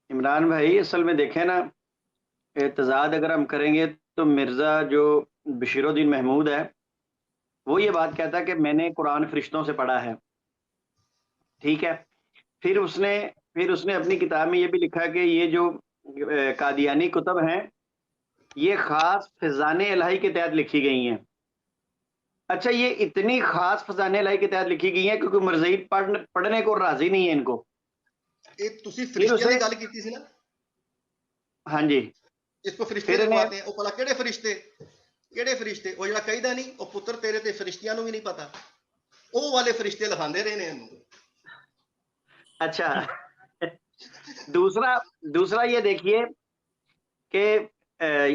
عمران بھائی اصل میں دیکھیں نا، اعتزاد اگر ہم کریں گے تو مرزا جو بشیر الدین محمود ہے وہ یہ بات کہتا ہے کہ میں نے قرآن فرشتوں سے پڑھا ہے، ٹھیک ہے. پھر اس نے اپنی کتاب میں یہ بھی لکھا کہ یہ جو قادیانی کتب ہیں یہ خاص فیضان الہی کے تحت لکھی گئی ہیں. اچھا، یہ اتنی خاص فیضان الہی کے تحت لکھی گئی ہیں کیونکہ مرزئی پڑھنے کو راضی نہیں ہے ان کو. ਤੁਸੀਂ ਫਰਿਸ਼ਤਿਆਂ ਦੀ ਗੱਲ ਕੀਤੀ ਸੀ ਨਾ؟ ہاں جی. ਇਸ ਕੋ ਫਰਿਸ਼ਤੇ ਲਿਖਵਾਤੇ ہیں. ਉਹ ਭਲਾ ਕਿਹੜੇ ਫਰਿਸ਼ਤੇ ਉਹ ਜਿਹੜਾ ਕਹਿੰਦਾ ਨਹੀਂ ਉਹ ਪੁੱਤਰ ਤੇਰੇ ਤੇ ਫਰਿਸ਼ਤਿਆਂ ਨੂੰ ਵੀ ਨਹੀਂ ਪਤਾ, ਉਹ ਵਾਲੇ ਫਰਿਸ਼ਤੇ ਲਿਖਾਉਂਦੇ ਰਹੇ ਨੇ ਇਹਨੂੰ. اچھا دوسرا یہ دیکھیے کہ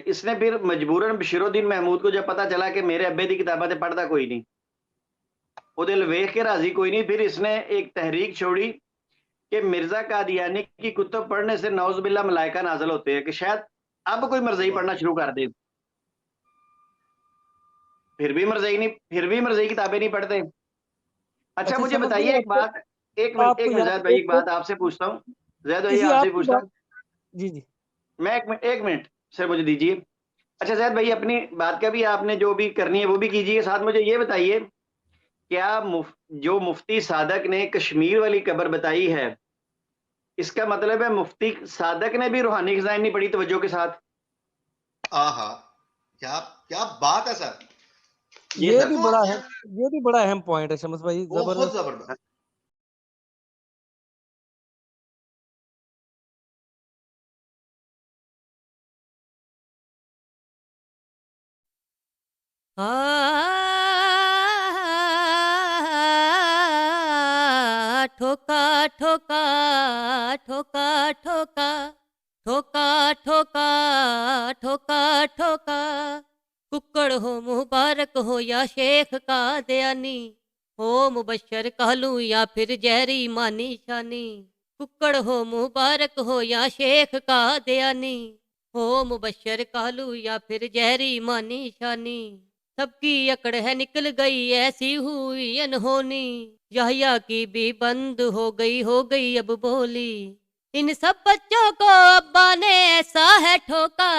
اس نے پھر مجبوراً بشیر الدین محمود کو جب پتا چلا کہ میرے ابے دی کتابیں پڑھتا کوئی نہیں، وہ دل ویخ کے راضی کوئی نہیں، پھر اس نے ایک تحریک چھوڑی کہ مرزا قادیانی کی کتب پڑھنے سے نعوذ باللہ ملائکہ نازل ہوتے ہیں، کہ شاید اب کوئی مرزئی پڑھنا شروع کر دے. پھر بھی مرزئی کتابیں نہیں پڑھتے. اچھا مجھے بتائیے ایک بات، ایک منٹ زید بھائی، ایک بات آپ سے پوچھتا ہوں، زید بھائی آپ سے پوچھتا ہوں. جی میں ایک منٹ سر مجھے دیجیے. اچھا زید بھائی، اپنی بات کا بھی آپ نے جو بھی کرنی ہے وہ بھی کیجیے، ساتھ مجھے یہ بتائیے کیا جو مفتی صادق نے کشمیر والی قبر بتائی ہے، اس کا مطلب ہے مفتی صادق نے بھی روحانی خزائن نہیں پڑھی توجہ کے ساتھ؟ آہا، کیا بات ہے سر. یہ بھی بڑا اہم پوائنٹ ہے شمس بھائی، بہت زبردست. ٹھوکا ٹھوکا ٹھوکا ٹھوکا ٹھوکا ٹھوکا ٹھوکا ٹھوکا، ککڑ ہو مبارک ہو یا شیخ قادیانی، ہو مبشر کہلوں یا پھر جہری مانی شانی. ککڑ ہو مبارک ہو یا شیخ قادیانی، ہو مبشر کہلوں یا پھر جہری مانی شانی. سب کی اکڑ ہے نکل گئی ایسی ہوئی انہونی، یحییٰ کی بھی بند ہو گئی اب بولی. ان سب بچوں کو ابا نے ایسا ہے ٹھوکا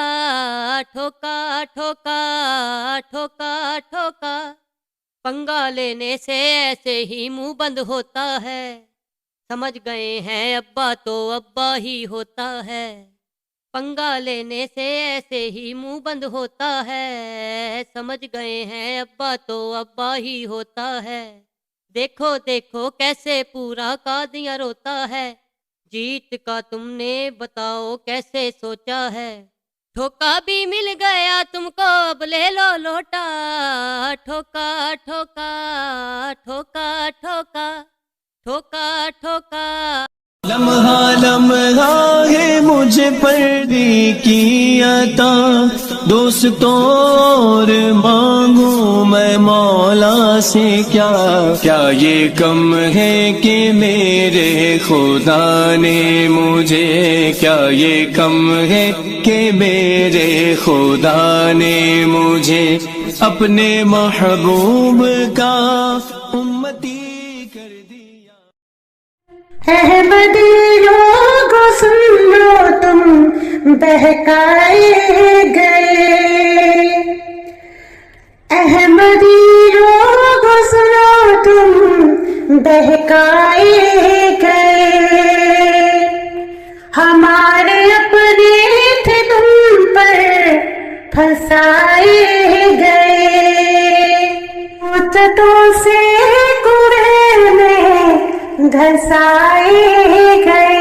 ٹھوکا ٹھوکا ٹھوکا ٹھوکا، پنگا لینے سے ایسے ہی منہ بند ہوتا ہے. سمجھ گئے ہیں ابا تو ابا ہی ہوتا ہے، پنگا لینے سے ایسے ہی منہ بند ہوتا ہے. سمجھ گئے ہیں ابا تو ابا ہی ہوتا ہے. دیکھو دیکھو کیسے پورا قادیاں روتا ہے، جیت کا تم نے بتاؤ کیسے سوچا ہے. ٹھوکا بھی مل گیا تم کو اب لے لو لوٹا، ٹھوکا ٹھوکا ٹھوکا ٹھوکا ٹھوکا ٹھوکا. لمحہ لمحہ ہے مجھ پر دی کی عطا، دوستوں اور مانگوں میں مولا سے کیا. کیا یہ کم ہے کہ میرے خدا نے مجھے، کیا یہ کم ہے کہ میرے خدا نے مجھے اپنے محبوب کا امتی کر دیا. احمدی لوگو سن لو تم بہکائے گئے، احمدی لوگو سنو تم بہکائے گئے. ہمارے اپنے تھے تم پر پھنسائے گئے، مدتوں سے کوڑے میں گھسائے گئے.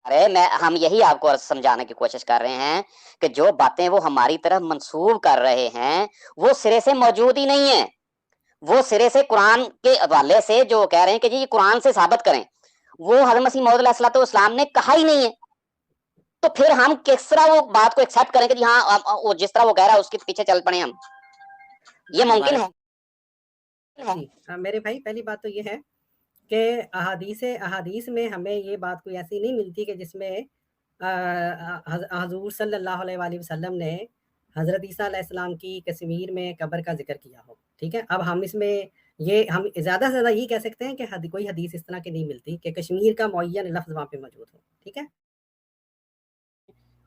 ارے ہم یہی آپ کو سمجھانے کی کوشش کر رہے ہیں کہ جو باتیں وہ ہماری طرف منسوب کر رہے ہیں وہ سرے سے موجود ہی نہیں ہیں. وہ سرے سے قرآن کے حوالے سے جو کہہ رہے ہیں کہ جی یہ قرآن سے ثابت کریں، وہ حضرت مسیح موعود علیہ الصلوۃ والسلام نے کہا ہی نہیں ہے. تو پھر ہم کس طرح وہ بات کو ایکسیپٹ کریں کہ جی ہاں وہ جس طرح وہ کہہ رہا ہے اس کے پیچھے چل پڑے ہم؟ یہ ممکن ہے؟ میرے بھائی پہلی بات تو یہ ہے کہ احادیث میں ہمیں یہ بات کوئی ایسی نہیں ملتی کہ جس میں حضور صلی اللہ علیہ وآلہ وسلم نے حضرت عیسیٰ علیہ السلام کی کشمیر میں قبر کا ذکر کیا ہو. ٹھیک ہے، اب ہم اس میں یہ ہم زیادہ سے زیادہ یہ کہہ سکتے ہیں کہ کوئی حدیث اس طرح کی نہیں ملتی کہ کشمیر کا معین لفظ وہاں پہ موجود ہو. ٹھیک ہے.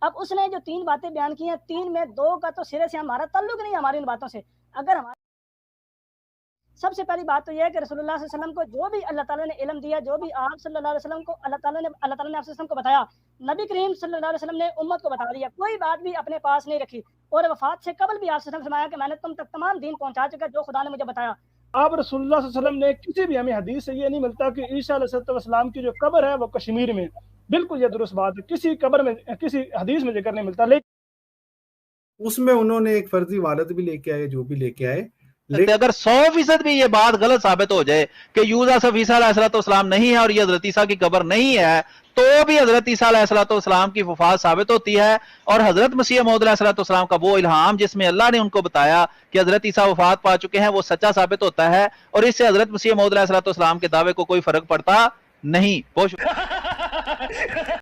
اب اس نے جو 3 باتیں بیان کی ہیں 3 میں 2 کا تو سرے سے ہمارا تعلق نہیں ہماری ان باتوں سے. اگر ہمارا سب سے پہلی بات تو یہ ہے کہ رسول اللہ صلی اللہ علیہ وسلم کو جو بھی اللہ تعالیٰ نے علم دیا، جو بھی آپ صلی اللہ علیہ وسلم کو اللہ تعالیٰ نے آپ صلی اللہ علیہ وسلم کو بتایا، نبی کریم صلی اللہ علیہ وسلم نے امت کو بتا دیا، کوئی بات بھی اپنے پاس نہیں رکھی. اور وفات سے قبل بھی آپ صلی اللہ علیہ وسلم فرمایا کہ میں نے تم تک تمام دین پہنچا چکا جو خدا نے مجھے بتایا. آپ رسول اللہ صلی اللہ علیہ وسلم نے کسی بھی ہمیں حدیث سے یہ نہیں ملتا کہ عیسیٰ علیہ السلام کی جو قبر ہے وہ کشمیر میں. بالکل یہ درست بات ہے، کسی قبر میں کسی حدیث میں ذکر نہیں ملتا. لیکن اس میں انہوں نے ایک فرضی والد بھی لے کے آئے، جو بھی لے کے آئے. اگر 100% بھی یہ بات غلط ثابت ہو جائے کہ یوزا صف عیسیٰ علیہ السلام نہیں ہے اور یہ حضرت عیسیٰ کی قبر نہیں ہے، تو بھی حضرت عیسیٰ علیہ السلام کی وفات ثابت ہوتی ہے. اور حضرت مسیح موعود علیہ السلام کا وہ الہام جس میں اللہ نے ان کو بتایا کہ حضرت عیسیٰ وفات پا چکے ہیں، وہ سچا ثابت ہوتا ہے. اور اس سے حضرت مسیح موعود علیہ السلام کے دعوے کو کوئی فرق پڑتا نہیں. بہت شکریہ.